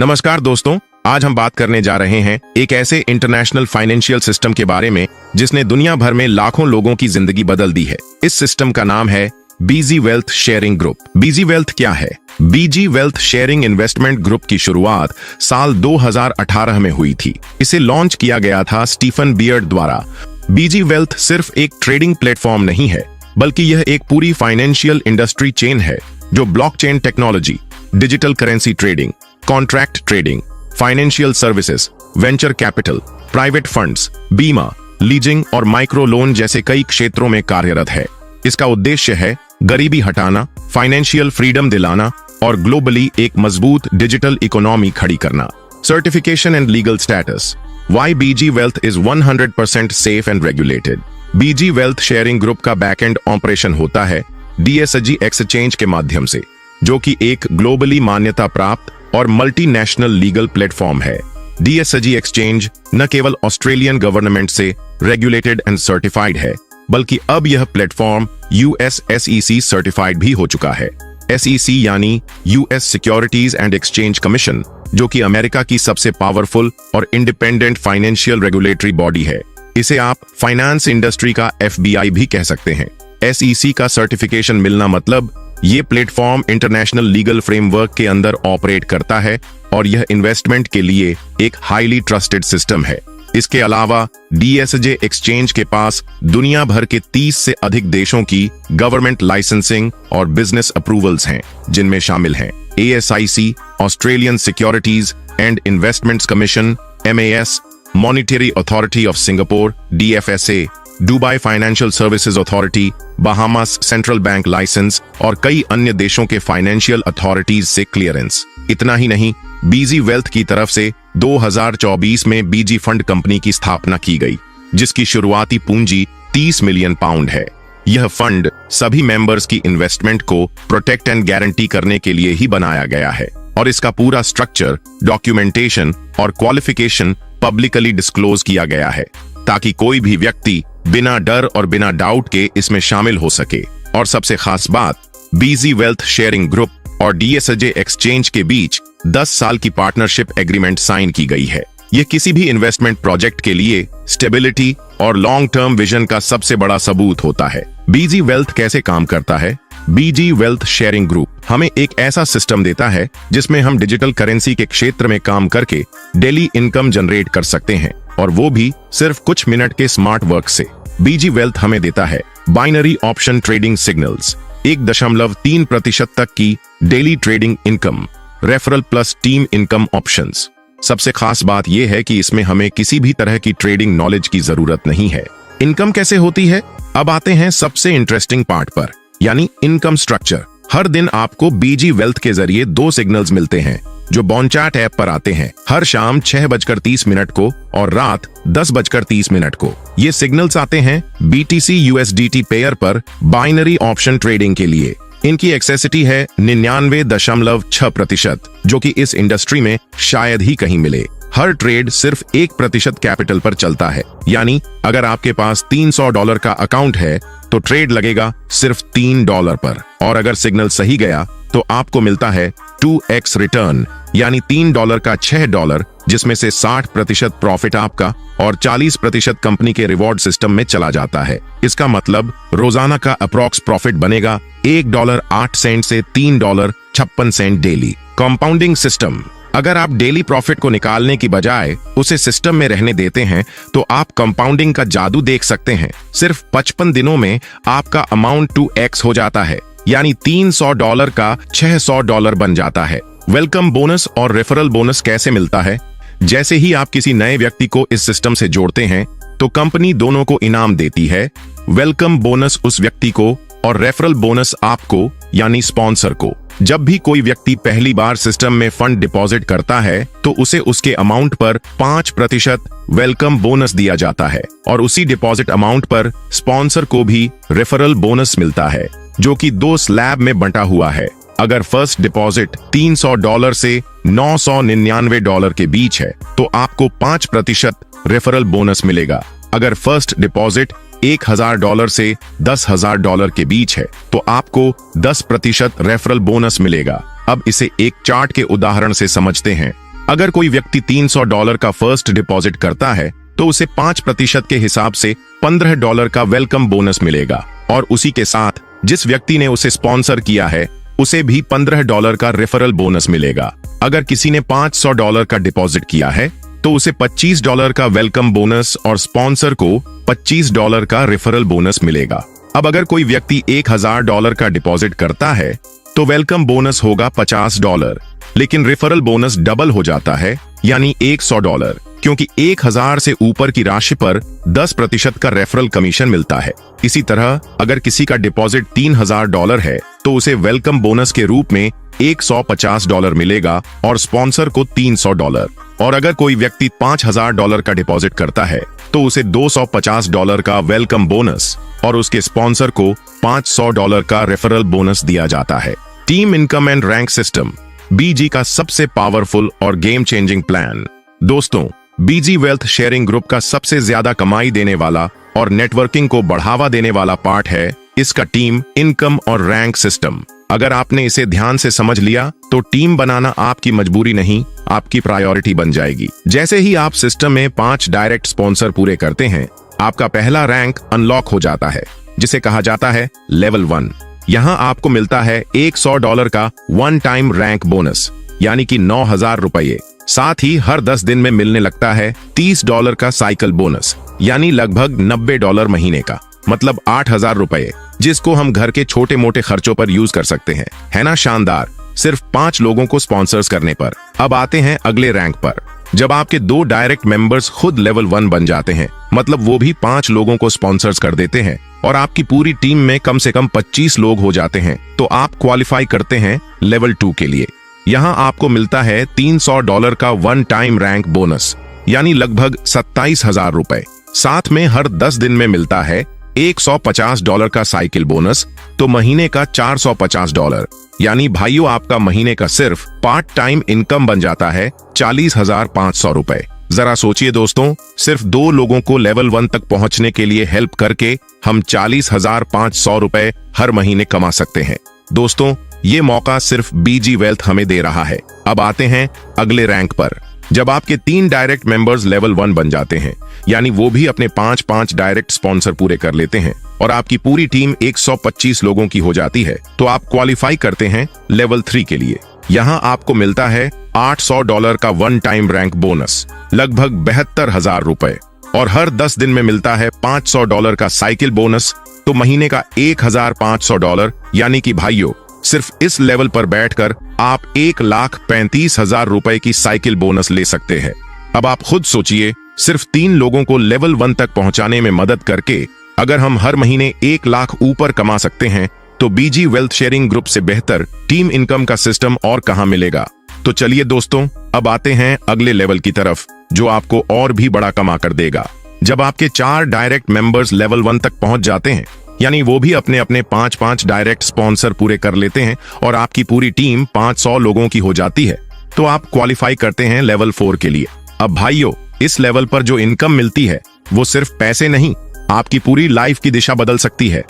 नमस्कार दोस्तों, आज हम बात करने जा रहे हैं एक ऐसे इंटरनेशनल फाइनेंशियल सिस्टम के बारे में जिसने दुनिया भर में लाखों लोगों की जिंदगी बदल दी है। इस सिस्टम का नाम है बीजी वेल्थ शेयरिंग ग्रुप। बीजी वेल्थ क्या है? बीजी वेल्थ शेयरिंग इन्वेस्टमेंट ग्रुप की शुरुआत साल 2018 में हुई थी। इसे लॉन्च किया गया था स्टीफन बियर्ड द्वारा। बीजी वेल्थ सिर्फ एक ट्रेडिंग प्लेटफॉर्म नहीं है, बल्कि यह एक पूरी फाइनेंशियल इंडस्ट्री चेन है जो blockchain technology, digital currency trading, contract trading, financial services, venture capital, private funds, बीमा, लीजिंग और माइक्रो लोन जैसे कई क्षेत्रों में कार्यरत है। इसका उद्देश्य है गरीबी हटाना, फाइनेंशियल फ्रीडम दिलाना और ग्लोबली एक मजबूत डिजिटल इकोनॉमी खड़ी करना। Certification and legal status. Why BG Wealth is 100% safe and regulated? BG Wealth sharing group का बैकएंड ऑपरेशन होता है DSG एक्सचेंज के माध्यम से, जो कि एक ग्लोबली मान्यता प्राप्त और मल्टीनेशनल लीगल प्लेटफॉर्म है। DSG एक्सचेंज न केवल ऑस्ट्रेलियन गवर्नमेंट से रेगुलेटेड एंड सर्टिफाइड है, बल्कि अब यह प्लेटफॉर्म US SEC सर्टिफाइड भी हो चुका है। SEC यानी US securities and exchange commission, जो कि अमेरिका की सबसे पावरफुल और इंडिपेंडेंट फाइनेंशियल रेगुलेटरी बॉडी है। इसे आप फाइनेंस इंडस्ट्री का FBI भी कह सकते हैं। SEC का सर्टिफिकेशन मिलना मतलब ये प्लेटफॉर्म इंटरनेशनल लीगल फ्रेमवर्क के अंदर ऑपरेट करता है और यह इन्वेस्टमेंट के लिए एक हाईली ट्रस्टेड सिस्टम है। इसके अलावा DSG एक्सचेंज के पास दुनिया भर के 30 से अधिक देशों की गवर्नमेंट लाइसेंसिंग और बिजनेस अप्रूवल्स हैं, जिनमें शामिल हैं ASIC, Australian securities and investments commission, MAS, monetary authority of Singapore, DFSA, Dubai financial services authority, Bahamas central bank licence और कई अन्य देशों के फाइनेंशियल अथॉरिटीज से क्लियरेंस। इतना ही नहीं, बीजी वेल्थ की तरफ से 2024 में बीजी फंड कंपनी की स्थापना की गई, जिसकी शुरुआती पूंजी 30 मिलियन पाउंड है। यह फंड सभी मेंबर्स की इन्वेस्टमेंट को प्रोटेक्ट एंड गारंटी करने के लिए ही बनाया गया है और इसका पूरा स्ट्रक्चर, डॉक्यूमेंटेशन और क्वालिफिकेशन पब्लिकली डिस्क्लोज किया गया है, ताकि कोई भी व्यक्ति बिना डर और बिना डाउट के इसमें शामिल हो सके। और सबसे खास बात, बीजी वेल्थ शेयरिंग ग्रुप और DSG एक्सचेंज के बीच 10 साल की पार्टनरशिप एग्रीमेंट साइन की गई है। यह किसी भी इन्वेस्टमेंट प्रोजेक्ट के लिए स्टेबिलिटी और लॉन्ग टर्म विजन का सबसे बड़ा सबूत होता है। बीजी वेल्थ कैसे काम करता है? बीजी वेल्थ शेयरिंग ग्रुप हमें एक ऐसा सिस्टम देता है जिसमें हम डिजिटल करेंसी के क्षेत्र में काम करके डेली इनकम जनरेट कर सकते हैं, और वो भी सिर्फ कुछ मिनट के स्मार्ट वर्क से। बीजी वेल्थ हमें देता है बाइनरी ऑप्शन ट्रेडिंग सिग्नल्स, 1.3% तक की daily trading income, referral plus team income options. सबसे खास बात यह है कि इसमें हमें किसी भी तरह की ट्रेडिंग नॉलेज की जरूरत नहीं है। इनकम कैसे होती है? अब आते हैं सबसे इंटरेस्टिंग पार्ट पर, यानी इनकम स्ट्रक्चर। हर दिन आपको बीजी वेल्थ के जरिए 2 सिग्नल्स मिलते हैं जो बॉन्चार्ट ऐप पर आते हैं, हर शाम 6:30 को और रात 10:30 को। ये सिग्नल्स आते हैं BTC USDT पेयर पर बाइनरी ऑप्शन ट्रेडिंग के लिए। इनकी एक्सेसिटी है 99.6%, जो कि इस इंडस्ट्री में शायद ही कहीं मिले। हर ट्रेड सिर्फ 1% कैपिटल पर चलता है, यानी अगर आपके पास $300 का अकाउंट है तो ट्रेड लगेगा सिर्फ $3 पर, और अगर सिग्नल सही गया तो आपको मिलता है 2x रिटर्न, यानी $3 का $6, जिसमें से 60% प्रॉफिट आपका और 40% कंपनी के रिवॉर्ड सिस्टम में चला जाता है। इसका मतलब रोजाना का अप्रॉक्स प्रॉफिट बनेगा $1.08 से $3.56 डेली। Compounding system. अगर आप डेली प्रॉफिट को निकालने की बजाय उसे सिस्टम में रहने देते हैं तो आप कंपाउंडिंग का जादू देख सकते हैं। सिर्फ 55 दिनों में आपका अमाउंट 2x हो जाता है, यानी $300 का $600 बन जाता है। वेलकम बोनस और रेफरल बोनस कैसे मिलता है? जैसे ही आप किसी नए व्यक्ति को इस सिस्टम से जोड़ते हैं तो कंपनी दोनों को इनाम देती है। वेलकम बोनस उस व्यक्ति को और रेफरल बोनस आपको, यानी स्पॉन्सर को। जब भी कोई व्यक्ति पहली बार सिस्टम में फंड डिपॉजिट करता है तो उसे उसके अमाउंट पर 5% वेलकम बोनस दिया जाता है, और उसी डिपॉजिट अमाउंट पर स्पॉन्सर को भी रेफरल बोनस मिलता है, जो कि 2 स्लैब में बंटा हुआ है। अगर फर्स्ट डिपॉजिट $300 से $999 के बीच है तो आपको 5% रेफरल बोनस मिलेगा। अगर फर्स्ट डिपॉजिट $1000 से $10,000 के बीच है तो आपको 10% रेफरल बोनस मिलेगा। अब इसे एक चार्ट के उदाहरण से समझते हैं। अगर कोई व्यक्ति $300 का फर्स्ट डिपॉजिट करता है तो उसे 5% के हिसाब से $15 का वेलकम बोनस मिलेगा, और उसी के साथ जिस व्यक्ति ने उसे स्पॉन्सर किया है उसे भी $15 का रेफरल बोनस मिलेगा। अगर किसी ने $500 का डिपॉजिट किया है तो उसे $25 का वेलकम बोनस और स्पॉन्सर को $25 का रेफरल बोनस मिलेगा। अब अगर कोई व्यक्ति $1000 का डिपॉजिट करता है तो वेलकम बोनस होगा $50, लेकिन रेफरल बोनस डबल हो जाता है, यानी $100, क्योंकि 1000 से ऊपर की राशि पर 10% का रेफरल कमीशन मिलता है। इसी तरह अगर किसी का डिपॉजिट $3000 है तो उसे वेलकम बोनस के रूप में $150 मिलेगा और स्पॉन्सर को $300, और अगर कोई व्यक्ति $5000 का डिपॉजिट करता है तो उसे $250 का वेलकम बोनस और उसके स्पॉन्सर को $500 का रेफरल बोनस दिया जाता है। Team income and rank system BG का सबसे पावरफुल और गेम चेंजिंग प्लान। दोस्तों, बीजी वेल्थ शेयरिंग ग्रुप का सबसे ज्यादा कमाई देने वाला और नेटवर्किंग को बढ़ावा देने वाला पार्ट है इसका टीम इनकम और रैंक सिस्टम। अगर आपने इसे ध्यान से समझ लिया तो टीम बनाना आपकी मजबूरी नहीं, आपकी प्रायोरिटी बन जाएगी। जैसे ही आप सिस्टम में 5 डायरेक्ट स्पॉन्सर पूरे करते हैं, आपका पहला रैंक अनलॉक हो जाता है, जिसे कहा जाता है लेवल 1। यहाँ आपको मिलता है $100 का वन टाइम रैंक बोनस, यानी कि $9000। साथ ही हर 10 दिन में मिलने लगता है $30 का साइकिल बोनस, यानी लगभग $90 महीने का, मतलब $8000, जिसको हम घर के छोटे मोटे खर्चों पर यूज कर सकते हैं। है ना शानदार? सिर्फ 5 लोगों को स्पॉन्सर्स करने पर। अब आते हैं अगले रैंक पर। जब आपके 2 डायरेक्ट मेंबर्स खुद लेवल 1 बन जाते हैं, मतलब वो भी 5 लोगों को स्पॉन्सर्स कर देते हैं, और आपकी पूरी टीम में कम से कम 25 लोग हो जाते हैं, तो आप क्वालिफाई करते हैं लेवल 2 के लिए। यहाँ आपको मिलता है $300 का वन टाइम रैंक बोनस, यानी लगभग $27000। साथ में हर 10 दिन में मिलता है $150 का साइकिल बोनस, तो महीने का $450, यानी भाइयों आपका महीने का सिर्फ पार्ट टाइम इनकम बन जाता है ₹40,500। जरा सोचिए दोस्तों, सिर्फ 2 लोगों को लेवल 1 तक पहुंचने के लिए हेल्प करके हम ₹40,500 हर महीने कमा सकते हैं। दोस्तों, ये मौका सिर्फ बीजी वेल्थ हमें दे रहा है। अब आते हैं अगले रैंक पर। जब आपके 3 डायरेक्ट मेंबर्स लेवल 1 बन जाते हैं, यानी वो भी अपने 5-5 डायरेक्ट स्पॉन्सर पूरे कर लेते हैं, और आपकी पूरी टीम 125 लोगों की हो जाती है, तो आप क्वालिफाई करते हैं लेवल 3 के लिए। यहाँ आपको मिलता है $800 का वन टाइम रैंक बोनस, लगभग ₹72,000, और हर 10 दिन में मिलता है $500 का साइकिल बोनस, तो महीने का $1,500, यानी कि भाइयों सिर्फ इस लेवल पर बैठकर आप ₹1,35,000 की साइकिल बोनस ले सकते हैं। अब आप खुद सोचिए, सिर्फ 3 लोगों को लेवल 1 तक पहुंचाने में मदद करके अगर हम हर महीने 1 लाख ऊपर कमा सकते हैं, तो बीजी वेल्थ शेयरिंग ग्रुप से बेहतर टीम इनकम का सिस्टम और कहां मिलेगा। तो चलिए दोस्तों, अब आते हैं अगले लेवल की तरफ, जो आपको और भी बड़ा कमा कर देगा। जब आपके 4 डायरेक्ट मेंबर्स लेवल 1 तक पहुंच जाते हैं, यानी वो भी अपने अपने 5-5 डायरेक्ट स्पॉन्सर पूरे कर लेते हैं, और आपकी पूरी टीम 500 लोगों की हो जाती है, तो आप क्वालिफाई करते हैं लेवल 4 के लिए। अब भाइयों, इस लेवल पर जो इनकम मिलती है वो सिर्फ पैसे नहीं, आपकी पूरी लाइफ की दिशा बदल सकती है।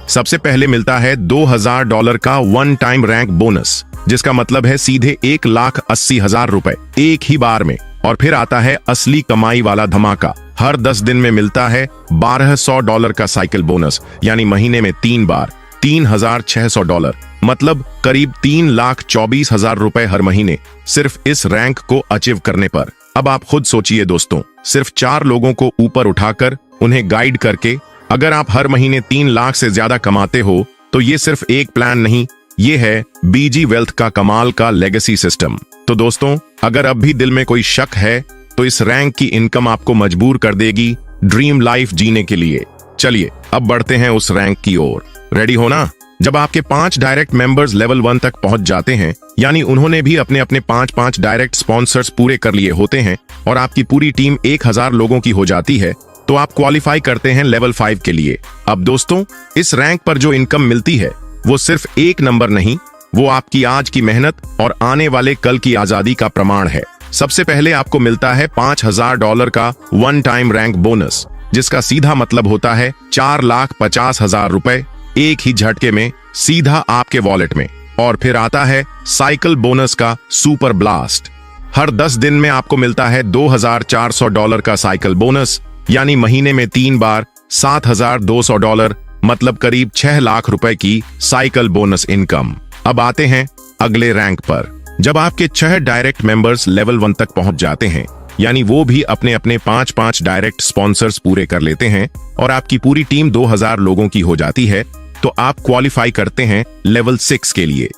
सबसे पहले मिलता है $2000 का वन टाइम रैंक बोनस, जिसका मतलब है सीधे $1,80,000 एक ही बार में। और फिर आता है असली कमाई वाला धमाका। हर 10 दिन में मिलता है $1200 का साइकिल बोनस, यानी महीने में 3 बार $3,600, मतलब करीब $3,24,000 हर महीने, सिर्फ इस रैंक को अचीव करने पर। अब आप खुद सोचिए दोस्तों, सिर्फ 4 लोगों को ऊपर उठाकर उन्हें गाइड करके अगर आप हर महीने 3 लाख से ज्यादा कमाते हो, तो ये सिर्फ एक प्लान नहीं, ये है बीजी वेल्थ का कमाल का लेगेसी सिस्टम। तो दोस्तों, अगर अब भी दिल में कोई शक है, तो इस रैंक की इनकम आपको मजबूर कर देगी ड्रीम लाइफ जीने के लिए। चलिए अब बढ़ते हैं उस रैंक की ओर। रेडी हो ना? जब आपके 5 डायरेक्ट मेंबर्स लेवल 1 तक पहुंच जाते हैं, यानी उन्होंने भी अपने अपने 5-5 डायरेक्ट स्पॉन्सर्स पूरे कर लिए होते हैं, और आपकी पूरी टीम 1000 लोगों की हो जाती है, तो आप क्वालिफाई करते हैं लेवल 5 के लिए। अब दोस्तों, इस रैंक पर जो इनकम मिलती है वो सिर्फ एक नंबर नहीं, वो आपकी आज की मेहनत और आने वाले कल की आजादी का प्रमाण है। सबसे पहले आपको मिलता है $5000 का वन टाइम रैंक बोनस, जिसका सीधा मतलब होता है $4,50,000 एक ही झटके में सीधा आपके वॉलेट में। और फिर आता है साइकिल बोनस का सुपर ब्लास्ट। हर 10 दिन में आपको मिलता है $2,400 का साइकिल बोनस, यानी महीने में 3 बार $7,200, मतलब करीब 6 लाख रुपए की साइकिल बोनस इनकम। अब आते हैं अगले रैंक पर। जब आपके 6 डायरेक्ट मेंबर्स लेवल 1 तक पहुंच जाते हैं, यानी वो भी अपने अपने 5-5 डायरेक्ट स्पॉन्सर्स पूरे कर लेते हैं और आपकी पूरी टीम 2000 लोगों की हो जाती है, तो आप क्वालिफाई करते हैं लेवल 6 के लिए।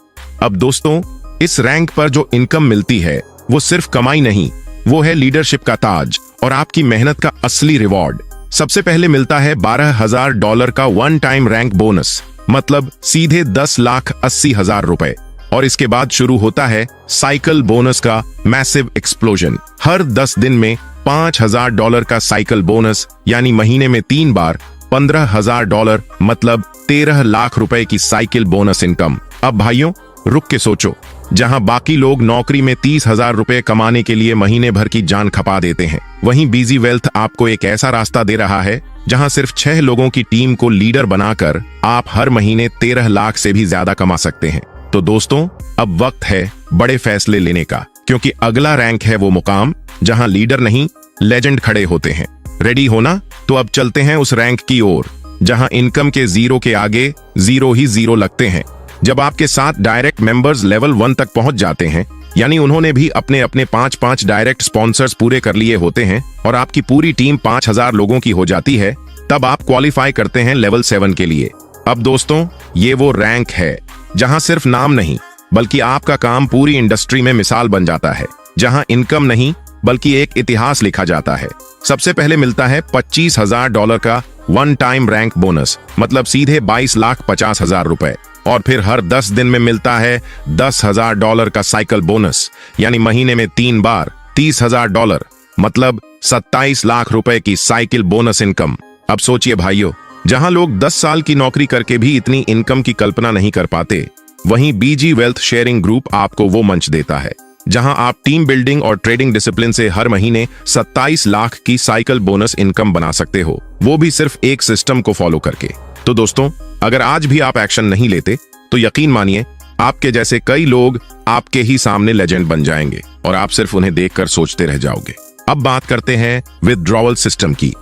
अब दोस्तों, इस रैंक पर जो इनकम मिलती है वो सिर्फ कमाई नहीं, वो है लीडरशिप का ताज और आपकी मेहनत का असली रिवॉर्ड। सबसे पहले मिलता है $12,000 का वन टाइम रैंक बोनस, मतलब सीधे 10,80,000 रुपए। और इसके बाद शुरू होता है साइकिल बोनस का मैसिव एक्सप्लोजन। हर 10 दिन में $5,000 का साइकिल बोनस, यानी महीने में 3 बार $15,000, मतलब 13 लाख रुपए की साइकिल बोनस इनकम। अब भाइयों, रुक के सोचो, जहां बाकी लोग नौकरी में 30,000 रुपए कमाने के लिए महीने भर की जान खपा देते हैं, वहीं बीजी वेल्थ आपको एक ऐसा रास्ता दे रहा है जहां सिर्फ 6 लोगों की टीम को लीडर बनाकर आप हर महीने 13 लाख से भी ज्यादा कमा सकते हैं। तो दोस्तों, अब वक्त है बड़े फैसले लेने का, क्योंकि अगला रैंक है वो मुकाम जहां लीडर नहीं, लेजेंड खड़े होते हैं। रेडी हो ना? तो अब चलते हैं उस रैंक की ओर जहां इनकम के 0 के आगे 0 ही 0 लगते हैं। जब आपके 7 डायरेक्ट मेंबर्स लेवल 1 तक पहुंच जाते हैं, यानी उन्होंने भी अपने अपने 5-5 डायरेक्ट स्पॉन्सर्स पूरे कर लिए होते हैं और आपकी पूरी टीम 5,000 लोगों की हो जाती है, तब आप क्वालिफाई करते हैं लेवल 7 के लिए। अब दोस्तों, ये वो रैंक है जहां सिर्फ नाम नहीं, बल्कि आपका काम पूरी इंडस्ट्री में मिसाल बन जाता है, जहां इनकम नहीं बल्कि एक इतिहास लिखा जाता है। सबसे पहले मिलता है $25,000 का वन टाइम रैंक बोनस, मतलब सीधे 22,50,000 रुपए। और फिर हर 10 दिन में मिलता है $10,000 का साइकिल बोनस, यानी महीने में 3 बार $30,000, मतलब 27 लाख रुपए की साइकिल बोनस इनकम। अब सोचिए भाइयों, जहां लोग 10 साल की नौकरी करके भी इतनी इनकम की कल्पना नहीं कर पाते, वहीं बीजी वेल्थ शेयरिंग ग्रुप आपको वो मंच देता है जहां आप टीम बिल्डिंग और ट्रेडिंग डिसिप्लिन से हर महीने 27 लाख की साइकिल बोनस इनकम बना सकते हो, वो भी सिर्फ एक सिस्टम को फॉलो करके। तो दोस्तों, अगर आज भी आप एक्शन नहीं लेते, तो यकीन मानिए आपके जैसे कई लोग आपके ही सामने लेजेंड बन जाएंगे और आप सिर्फ उन्हें देखकर सोचते रह जाओगे। अब बात करते हैं विथड्रॉवल सिस्टम की।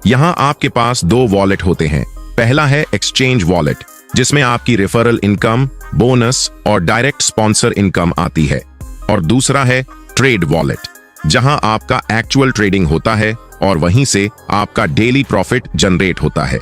यहाँ आपके पास 2 वॉलेट होते हैं। पहला है एक्सचेंज वॉलेट, जिसमें आपकी रेफरल इनकम, बोनस और डायरेक्ट स्पॉन्सर इनकम आती है, और दूसरा है ट्रेड वॉलेट, जहां आपका एक्चुअल ट्रेडिंग होता है और वहीं से आपका डेली प्रॉफिट जनरेट होता है।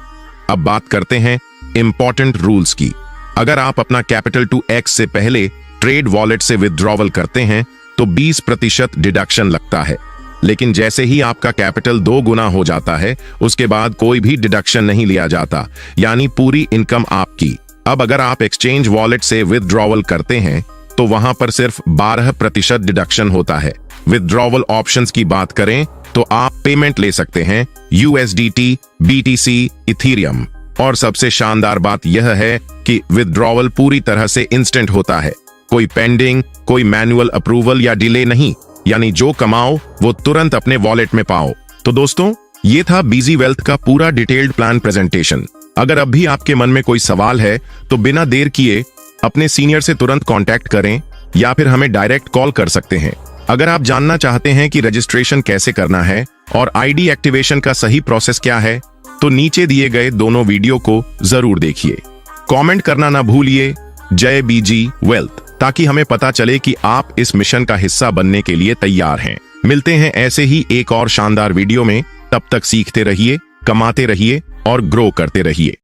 अब बात करते हैं इंपॉर्टेंट रूल्स की। अगर आप अपना कैपिटल टू एक्स से पहले ट्रेड वॉलेट से विथड्रॉवल करते हैं तो 20% डिडक्शन लगता है, लेकिन जैसे ही आपका कैपिटल 2 गुना हो जाता है, उसके बाद कोई भी डिडक्शन नहीं लिया जाता, यानी पूरी इनकम आपकी। अब अगर आप एक्सचेंज वॉलेट से विथड्रॉवल करते हैं तो वहां पर सिर्फ 12% डिडक्शन होता है। विथड्रॉवल ऑप्शंस की बात करें तो आप पेमेंट ले सकते हैं USDT, BTC, इथीरियम, और सबसे शानदार बात यह है कि विथड्रॉवल पूरी तरह से इंस्टेंट होता है। कोई पेंडिंग, कोई मैनुअल अप्रूवल या डिले नहीं, यानी जो कमाओ वो तुरंत अपने वॉलेट में पाओ। तो दोस्तों, ये था बीजी वेल्थ का पूरा डिटेल्ड प्लान प्रेजेंटेशन। अगर अब भी आपके मन में कोई सवाल है तो बिना देर किए अपने सीनियर से तुरंत कांटेक्ट करें या फिर हमें डायरेक्ट कॉल कर सकते हैं। अगर आप जानना चाहते हैं कि रजिस्ट्रेशन कैसे करना है और ID एक्टिवेशन का सही प्रोसेस क्या है, तो नीचे दिए गए दोनों वीडियो को जरूर देखिए। कमेंट करना ना भूलिए जय बीजी वेल्थ, ताकि हमें पता चले कि आप इस मिशन का हिस्सा बनने के लिए तैयार हैं। मिलते हैं ऐसे ही एक और शानदार वीडियो में। तब तक सीखते रहिए, कमाते रहिए और ग्रो करते रहिए।